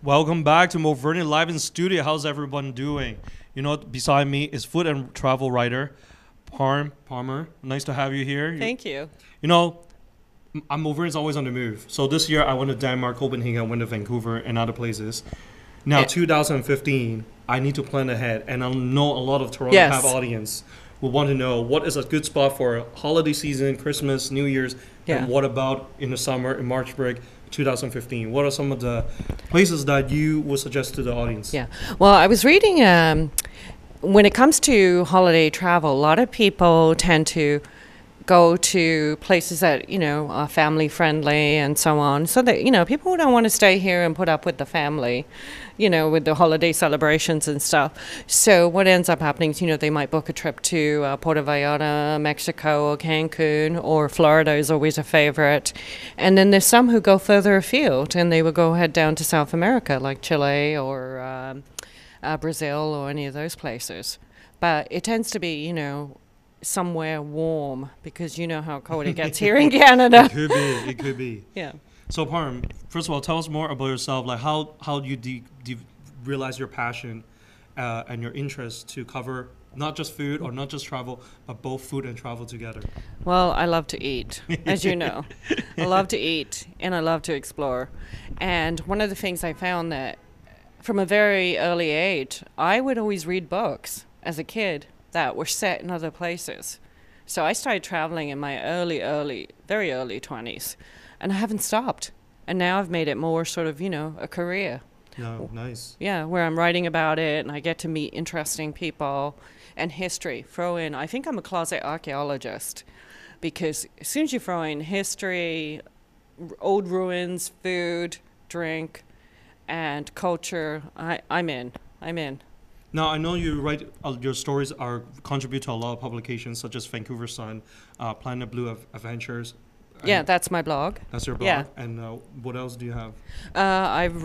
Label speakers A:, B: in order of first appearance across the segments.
A: Welcome back to MoVernie live in studio. How's everyone doing? You know, beside me is food and travel writer Parmar. Nice to have you here.
B: Thank you.
A: You know, MoVernie's always on the move. So this year I went to Denmark, Copenhagen, I went to Vancouver and other places. Now, 2015, I need to plan ahead, and I know a lot of TorontoPath audience will want to know what is a good spot for holiday season, Christmas, New Year's, and what about in the summer, in March break, 2015? What are some of the places that you would suggest to the audience?
B: Yeah. Well, I was reading, when it comes to holiday travel, a lot of people tend to go to places that, are family friendly and so on. So that, people don't want to stay here and put up with the family, with the holiday celebrations and stuff. So what ends up happening is, they might book a trip to Puerto Vallarta, Mexico, or Cancun, or Florida is always a favorite. And then there's some who go further afield and they will go head down to South America, like Chile or Brazil or any of those places. But it tends to be, somewhere warm, because you know how cold it gets here in Canada.
A: It could be.
B: Yeah.
A: So Parm, first of all, tell us more about yourself. Like how you realize your passion and your interest to cover not just food or not just travel, but both food and travel together.
B: Well, I love to eat, as you know. I love to eat and I love to explore. And one of the things I found that from a very early age, I would always read books as a kid that were set in other places. So I started traveling in my very early 20s, and I haven't stopped. And now I've made it more sort of, a career.
A: Yeah, nice.
B: Yeah, where I'm writing about it and I get to meet interesting people and history. I think I'm a closet archaeologist, because as soon as you throw in history, old ruins, food, drink, and culture, I'm in.
A: Now, I know you write, your stories contribute to a lot of publications such as Vancouver Sun, Planet Blue Adventures.
B: Yeah, that's my blog.
A: That's your blog?
B: Yeah.
A: And what else do you have?
B: I've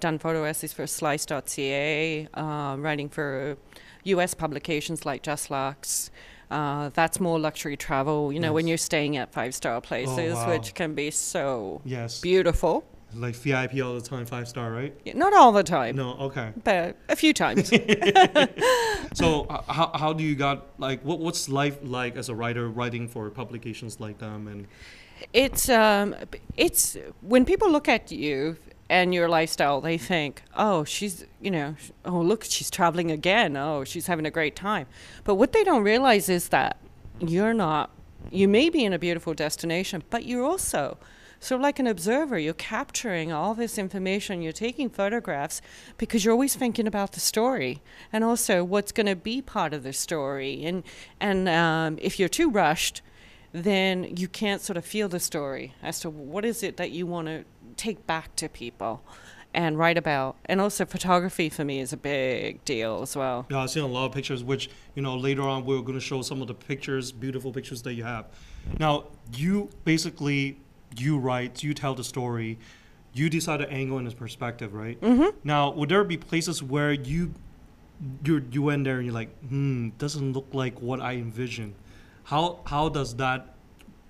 B: done photo essays for Slice.ca, writing for U.S. publications like Just Lux. That's more luxury travel, when you're staying at 5-star places, which can be so beautiful.
A: Like VIP all the time, 5-star, right?
B: Yeah, not all the time.
A: No, okay.
B: But a few times.
A: So how do you what's life like as a writer writing for publications like them? And
B: it's when people look at you and your lifestyle, they think, oh, she's, oh, look, she's traveling again. Oh, she's having a great time. But what they don't realize is that you may be in a beautiful destination, but you're also sort of like an observer. You're capturing all this information. You're taking photographs because you're always thinking about the story and also what's going to be part of the story. And if you're too rushed, then you can't sort of feel the story as to what is it that you want to take back to people and write about. And also photography for me is a big deal as well.
A: Yeah, I've seen a lot of pictures, which, later on we're going to show some of the pictures, beautiful pictures that you have. Now, you write, you tell the story, you decide the angle and the perspective, right?
B: Mm-hmm.
A: Now, would there be places where you went there and you're like, doesn't look like what I envisioned? How does that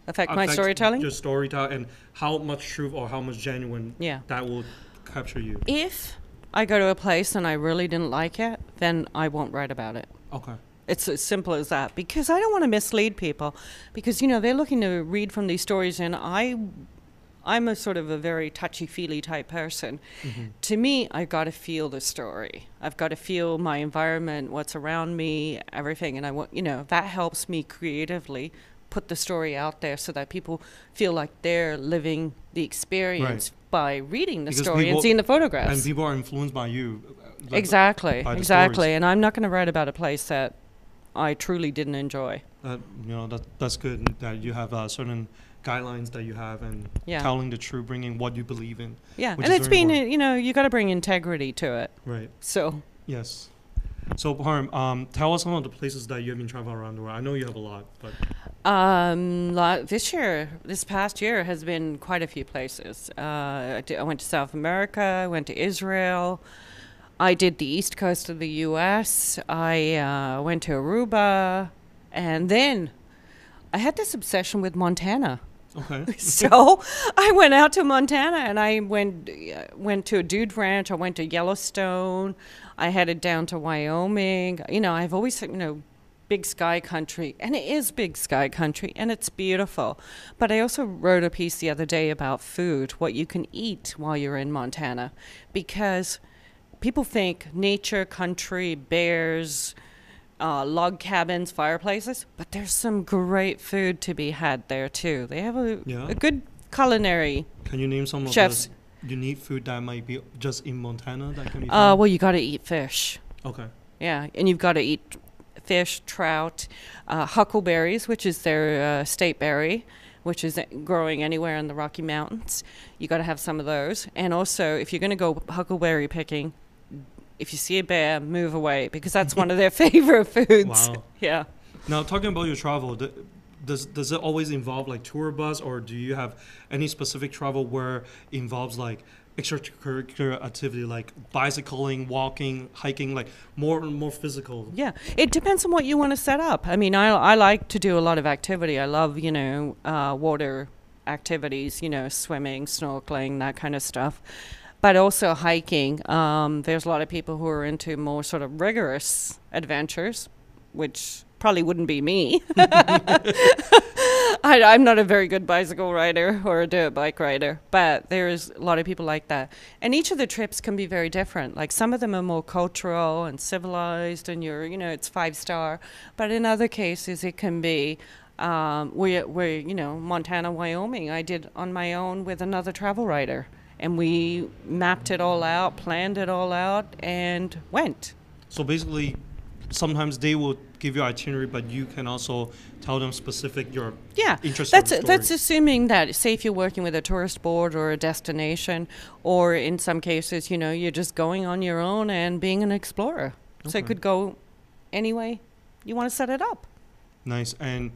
B: affect my storytelling?
A: Your storytelling, and how much truth or how much genuine that will capture you?
B: If I go to a place and I really didn't like it, then I won't write about it.
A: Okay.
B: It's as simple as that, because I don't want to mislead people, because, they're looking to read from these stories, and I'm a sort of a very touchy-feely type person. Mm-hmm. To me, I've got to feel the story. I've got to feel my environment, what's around me, everything, and I want, that helps me creatively put the story out there so that people feel like they're living the experience by reading the story and seeing the photographs.
A: And people are influenced by you.
B: Exactly.
A: Stories.
B: And I'm not going to write about a place that I truly didn't enjoy.
A: That's good that you have certain guidelines that you have, and telling the truth, bringing what you believe in.
B: Yeah, and it's been, you got to bring integrity to it.
A: Right.
B: So.
A: Yes. So Parm, tell us some of the places that you have been traveling around the world. I know you have a lot, but this past year has been quite a few places. I went to South America, I went to Israel. I did the east coast of the U.S. I went to Aruba, and then I had this obsession with Montana. Okay.
B: So I went out to Montana, and I went to a dude ranch. I went to Yellowstone. I headed down to Wyoming. I've always, big sky country, and it is big sky country, and it's beautiful. But I also wrote a piece the other day about food, what you can eat while you're in Montana, because people think nature, country, bears, log cabins, fireplaces, but there's some great food to be had there too. They have a good culinary.
A: Can you name some
B: chefs.
A: of the unique food that might be just in Montana that can be found?
B: Well, you got to eat fish.
A: Okay.
B: Yeah, and you've got to eat fish, trout, huckleberries, which is their state berry, which is growing anywhere in the Rocky Mountains. You got to have some of those. And also, if you're going to go huckleberry picking, if you see a bear, move away, because that's one of their favorite foods.
A: Wow.
B: Yeah.
A: Now, talking about your travel, does it always involve like tour bus, or do you have any specific travel where it involves like extracurricular activity like bicycling, walking, hiking, like more physical?
B: Yeah, it depends on what you want to set up. I mean, I like to do a lot of activity. I love, water activities, swimming, snorkeling, that kind of stuff. But also hiking. There's a lot of people who are into more sort of rigorous adventures, which probably wouldn't be me. I'm not a very good bicycle rider or a dirt bike rider, but there's a lot of people like that. And each of the trips can be very different. Like some of them are more cultural and civilized, and it's 5-star. But in other cases, it can be Montana, Wyoming. I did on my own with another travel writer. And we mapped it all out, planned it all out, and went.
A: So basically, sometimes they will give you itinerary, but you can also tell them specific your interest.
B: That's assuming that, say, if you're working with a tourist board or a destination, or in some cases, you're just going on your own and being an explorer. Okay. So it could go any way you want to set it up.
A: Nice. And,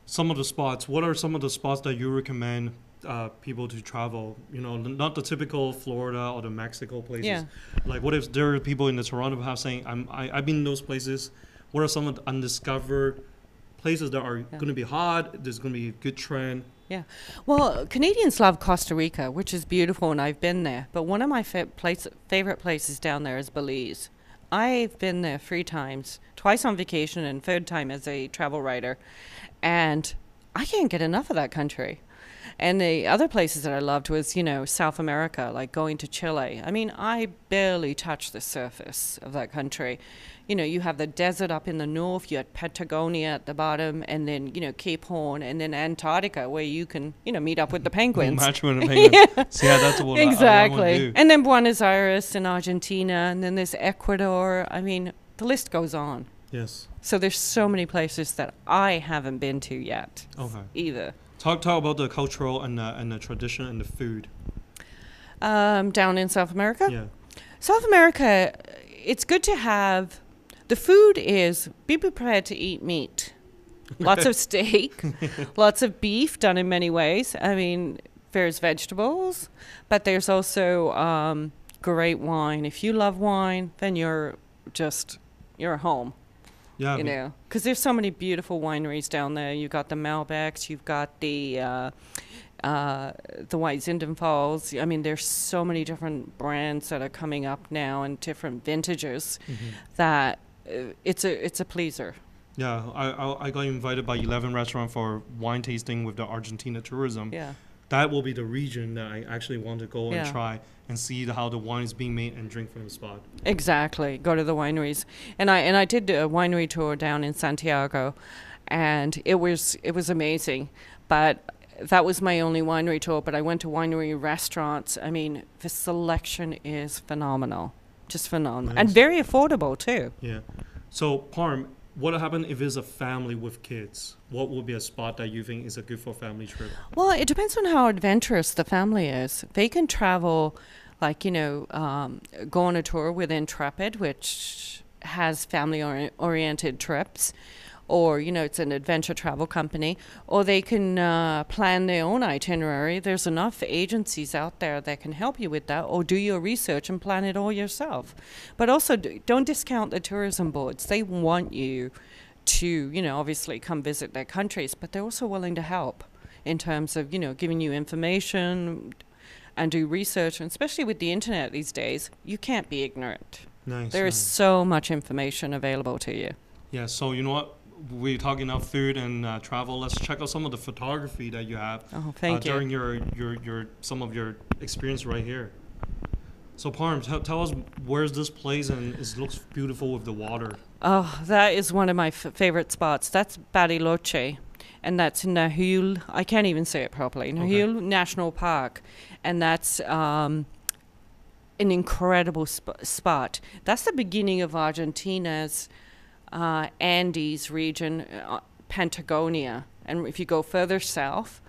A: some of the spots, what are some of the spots that you recommend people to travel, not the typical Florida or the Mexico places.
B: Yeah.
A: Like, what if there are people in the TorontoPath saying, I've been in those places. What are some of the undiscovered places that are going to be hot? There's going to be a good trend.
B: Yeah. Well, Canadians love Costa Rica, which is beautiful, and I've been there. But one of my favorite places down there is Belize. I've been there 3 times, twice on vacation and 3rd time as a travel writer. And I can't get enough of that country. And the other places that I loved was, South America, like going to Chile. I mean, I barely touched the surface of that country. You have the desert up in the north, you had Patagonia at the bottom, and then, Cape Horn, and then Antarctica, where you can, meet up with the penguins.
A: Match with the penguins. Yeah. So, that's what
B: exactly.
A: I want to do.
B: And then Buenos Aires in Argentina, and then there's Ecuador. I mean, the list goes on.
A: Yes.
B: So there's so many places that I haven't been to yet.
A: Okay.
B: Either.
A: Talk about the cultural and the tradition and the food.
B: Down in South America?
A: Yeah.
B: South America, it's good to have... The food is, be prepared to eat meat. Lots of steak, lots of beef done in many ways. I mean, there's vegetables, but there's also great wine. If you love wine, then you're home.
A: Yeah,
B: because there's so many beautiful wineries down there. You've got the Malbecs, you've got the White Zinfandels. I mean, there's so many different brands that are coming up now and different vintages that it's a pleaser.
A: Yeah, I got invited by 11 Restaurant for wine tasting with the Argentina tourism.
B: Yeah.
A: That will be the region that I actually want to go and try and see how the wine is being made and drink from the spot.
B: Exactly. Go to the wineries. And I did a winery tour down in Santiago, and it was amazing. But that was my only winery tour, but I went to winery restaurants. I mean, the selection is phenomenal. Just phenomenal. Nice. And very affordable too.
A: Yeah. So, Parm, what happened if it's a family with kids? What would be a spot that you think is a good for family trip?
B: Well, it depends on how adventurous the family is. They can travel, like, go on a tour with Intrepid, which has family-oriented trips. Or, it's an adventure travel company. Or they can plan their own itinerary. There's enough agencies out there that can help you with that. Or do your research and plan it all yourself. But also, don't discount the tourism boards. They want you to, obviously come visit their countries, but they're also willing to help. in terms of, giving you information and do research. And especially with the internet these days, you can't be ignorant.
A: Nice.
B: There is so much information available to you.
A: Yeah, so you know what? We're talking about food and travel. Let's check out some of the photography that you have.
B: Oh, thank you.
A: During your some of your experience right here. So Parm, tell us where's this place, and it looks beautiful with the water.
B: Oh, that is one of my favorite spots. That's Bariloche, and that's in Nahul. I can't even say it properly. Nahul National Park, and that's an incredible spot. That's the beginning of Argentina's Andes region, Patagonia, and if you go further south,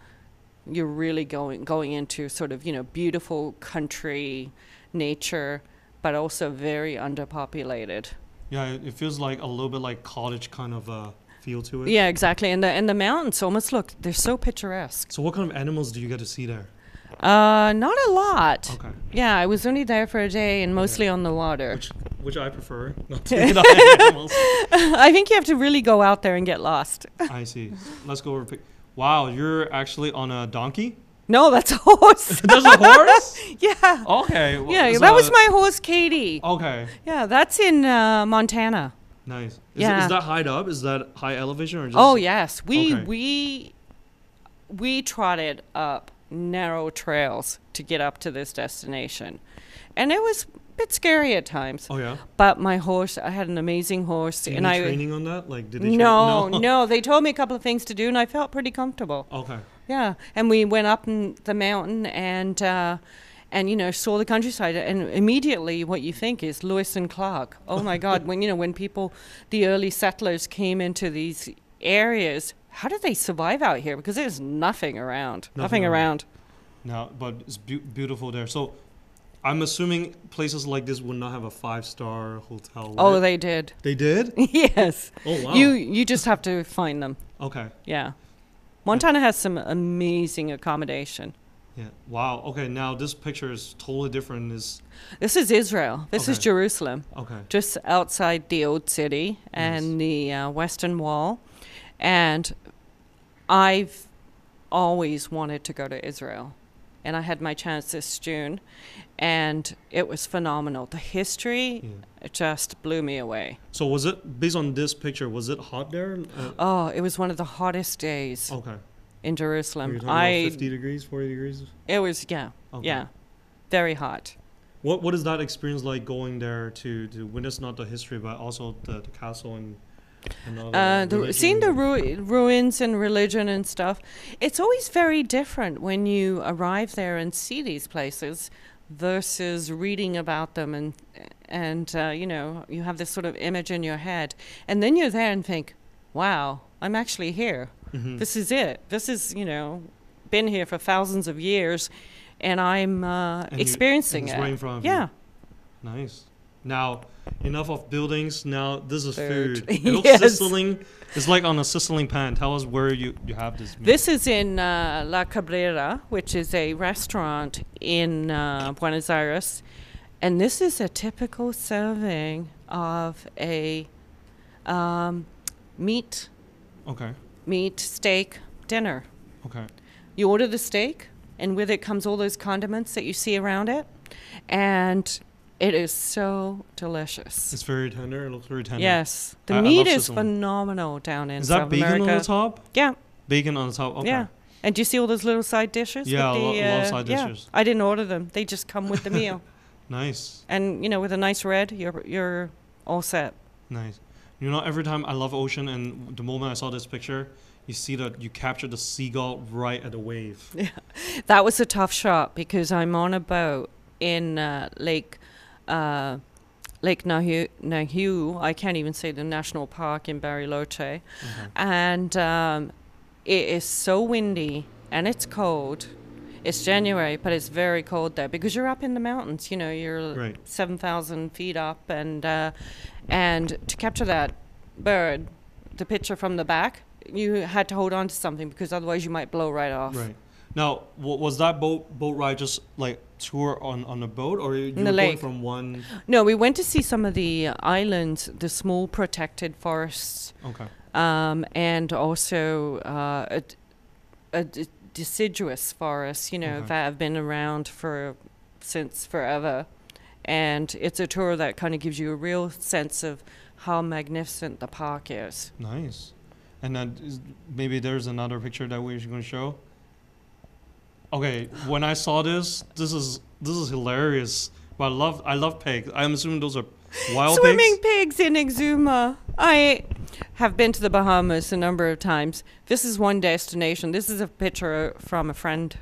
B: you're really going into sort of beautiful country, nature, but also very underpopulated.
A: Yeah, it feels like a little bit like cottage kind of feel to it.
B: Yeah, exactly, and the mountains almost they're so picturesque.
A: So what kind of animals do you get to see there?
B: Not a lot.
A: Okay.
B: Yeah, I was only there for a day and mostly on the water.
A: Which I prefer, not to get animals.
B: I think you have to really go out there and get lost.
A: I see. Let's go over. Wow, you're actually on a donkey?
B: No, that's a horse.
A: That's a horse?
B: Yeah.
A: Okay. Well,
B: yeah, that was my horse, Katie.
A: Okay.
B: Yeah, that's in Montana.
A: Nice. Is that high up? Is that high elevation or just?
B: Oh yes, we trotted up narrow trails to get up to this destination, and it was a bit scary at times.
A: Oh yeah.
B: But my horse, I had an amazing horse,
A: Did
B: and
A: you training on that? Like, did they
B: no. They told me a couple of things to do, and I felt pretty comfortable.
A: Okay.
B: Yeah, and we went up the mountain and saw the countryside, and immediately what you think is Lewis and Clark. Oh my God! when the early settlers came into these areas, how did they survive out here? Because there's nothing around. Nothing around.
A: No, but it's beautiful there. So, I'm assuming places like this would not have a 5-star hotel.
B: Oh, they did.
A: They did?
B: Yes.
A: Oh wow.
B: You just have to find them.
A: Okay.
B: Yeah. Montana has some amazing accommodation.
A: Yeah. Wow. Okay. Now this picture is totally different.
B: This is Israel. This is Jerusalem.
A: Okay.
B: Just outside the old city and the Western Wall. And I've always wanted to go to Israel. And I had my chance this June. And it was phenomenal. The history just blew me away.
A: So was it, based on this picture, was it hot there?
B: It was one of the hottest days in Jerusalem.
A: Were you talking about 50 degrees, 40 degrees?
B: It was, very hot.
A: What is that experience like going there to witness not the history, but also the castle and
B: seeing the ruins and religion and stuff? It's always very different when you arrive there and see these places versus reading about them and you have this sort of image in your head, and then you're there and think, wow, I'm actually here. Mm-hmm. This is it. This is been here for thousands of years, and I'm experiencing it.
A: Right in front of
B: you.
A: Nice. Now, enough of buildings. Now, this is food. It
B: Yes.
A: looks sizzling. It's like on a sizzling pan. Tell us where you have this meal.
B: This is in La Cabrera, which is a restaurant in Buenos Aires. And this is a typical serving of a meat steak dinner. Okay. You order the steak, and with it comes all those condiments that you see around it. And it is so delicious.
A: It's very tender. It looks very tender.
B: Yes. The meat is phenomenal down in South America. Is that bacon
A: on the top?
B: Yeah.
A: Bacon on the top? Okay.
B: Yeah. And do you see all those little side dishes?
A: Yeah, a lot of side dishes.
B: I didn't order them. They just come with the meal.
A: Nice.
B: And, with a nice red, you're all set.
A: Nice. Every time I love ocean, and the moment I saw this picture, you see that you captured the seagull right at the wave.
B: Yeah. That was a tough shot because I'm on a boat in Lake Nahue. I can't even say the national park in Bariloche. And it is so windy and it's cold. It's January, but it's very cold there because you're up in the mountains. You're 7,000 feet up, and to capture that bird, the picture from the back, you had to hold on to something because otherwise you might blow right off.
A: Right. Now, was that boat ride just like tour on a boat, or you were
B: going
A: from one?
B: No, we went to see some of the islands, the small protected forests.
A: Okay.
B: And also deciduous forests, that have been around since forever. And it's a tour that kind of gives you a real sense of how magnificent the park is.
A: Nice. And then maybe there's another picture that we're going to show. Okay, when I saw this is hilarious. But I love pigs. I'm assuming those are wild
B: Swimming
A: pigs?
B: pigs in Exuma. I have been to the Bahamas a number of times. This is one destination. This is a picture from a friend.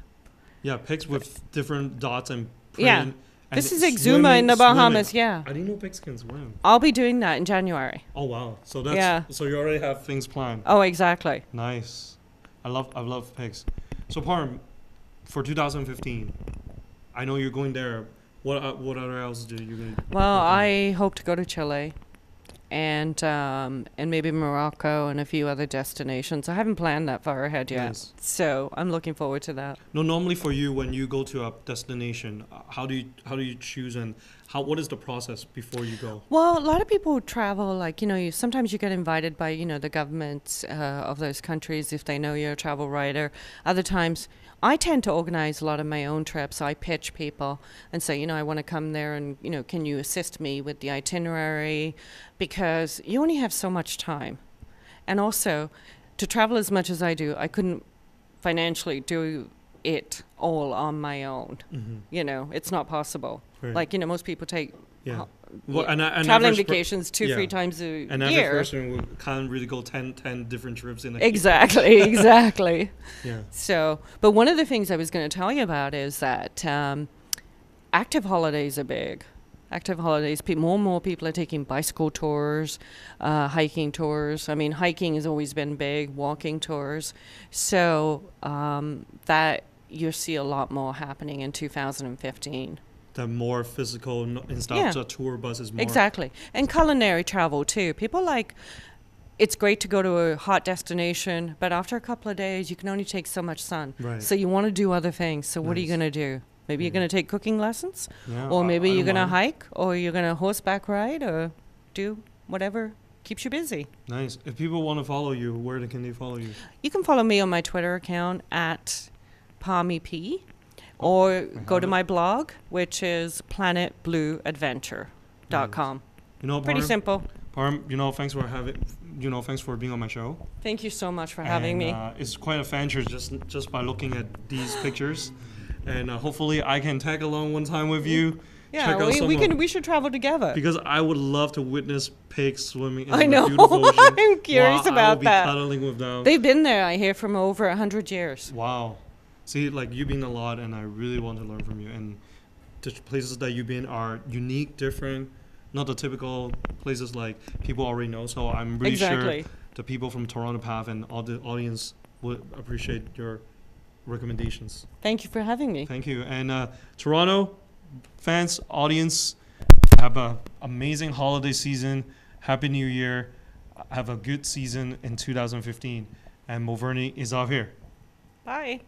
A: Yeah, pigs with different dots and print.
B: Yeah. This is Exuma in the Bahamas, yeah.
A: I didn't know pigs can swim.
B: I'll be doing that in January.
A: Oh wow! So you already have things planned.
B: Oh, exactly.
A: Nice. I love pigs. So Parm, for 2015, I know you're going there. What other else do you going?
B: Well, I hope to go to Chile, and maybe Morocco and a few other destinations. I haven't planned that far ahead yet, so I'm looking forward to that.
A: No, normally for you, when you go to a destination, how do you choose, and what is the process before you go?
B: Well, a lot of people travel, sometimes you get invited by the governments of those countries if they know you're a travel writer. Other times, I tend to organize a lot of my own trips. I pitch people and say, I want to come there and, can you assist me with the itinerary? Because you only have so much time. And also, to travel as much as I do, I couldn't financially do it all on my own. Mm-hmm. It's not possible. Right. Most people take traveling vacations 2-3 times a year.
A: And every person can't really go 10 different trips in a year.
B: Exactly.
A: Yeah.
B: So, but one of the things I was going to tell you about is that active holidays are big. Active holidays, more and more people are taking bicycle tours, hiking tours. I mean, hiking has always been big, walking tours. So that you'll see a lot more happening in 2015.
A: The more physical instead of tour buses. More.
B: Exactly. And culinary travel too. People it's great to go to a hot destination, but after a couple of days, you can only take so much sun.
A: Right.
B: So you want to do other things. So what are you going to do? Maybe you're going to take cooking lessons, or maybe you're going to hike, or you're going to horseback ride, or do whatever keeps you busy.
A: Nice. If people want to follow you, where can they follow you?
B: You can follow me on my Twitter account at Parmjit. Or go to my blog, which is planetblueadventure.com.
A: Nice.
B: Pretty simple.
A: Parm, thanks for being on my show.
B: Thank you so much for having me.
A: It's quite a fancy just by looking at these pictures, and hopefully I can tag along one time with you.
B: Yeah, we should travel together.
A: Because I would love to witness pigs swimming in the
B: I
A: beautiful
B: know. I'm curious about that.
A: I will be cuddling with them.
B: They've been there, I hear, from over 100 years.
A: Wow. See, you've been a lot, and I really want to learn from you. And the places that you've been are unique, different, not the typical places people already know. So I'm really sure the people from TorontoPath and all the audience would appreciate your recommendations.
B: Thank you for having me.
A: Thank you. And Toronto fans, audience, have an amazing holiday season. Happy New Year. Have a good season in 2015. And MoVernie is off here.
B: Bye.